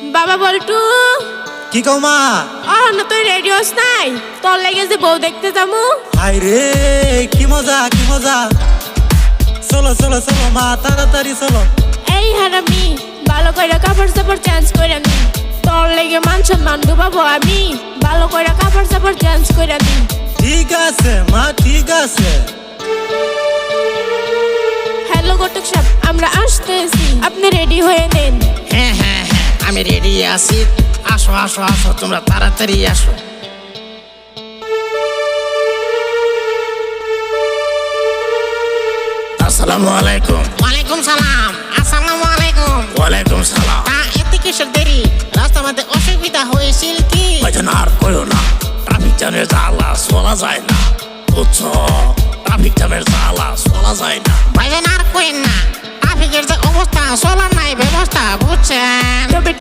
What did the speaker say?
বাবা বলটু কি কও মা? না তুই রেডি হস নাই? তোর লেগে যে বউ দেখতে যামু। হাই রে কি মজা কি মজা। চলো চলো চলো মা তাড়াতাড়ি চলো। এই হারামি ভালো করে কাপড় চাপড় চেঞ্জ করে নি। তোর লেগে মান সম্মান ডুবাবো আমি। ভালো করে কাপড় চাপড় চেঞ্জ করে নি। ঠিক আছে মা ঠিক আছে। হ্যালো ঘটক সাহেব, আমরা আসতেছি, আপনি রেডি হয়ে নেন। হ্যাঁ হ্যাঁ হ্যাঁ আমি রেডি আছি। আসো আসো আসো তোমরা তাড়াতাড়ি আসো। আসসালামু আলাইকুম। ওয়ালাইকুম সালাম। আসসালামু আলাইকুম। ওয়ালাইকুম সালাম। এতে কিসের দেরি? রাস্তার মধ্যে অসুবিধা হয়েছিল কি? ভাইজান আর কইও না, ট্রাফিক জ্যামের জ্বালা চলা যায় না, বুঝছো? ট্রাফিক জ্যামের জ্বালা চলা যায় না। ভাইজান আর কইেন না, ট্রাফিকের যে অবস্থা চলার নাই ব্যবস্থা, বুঝছেন? তবে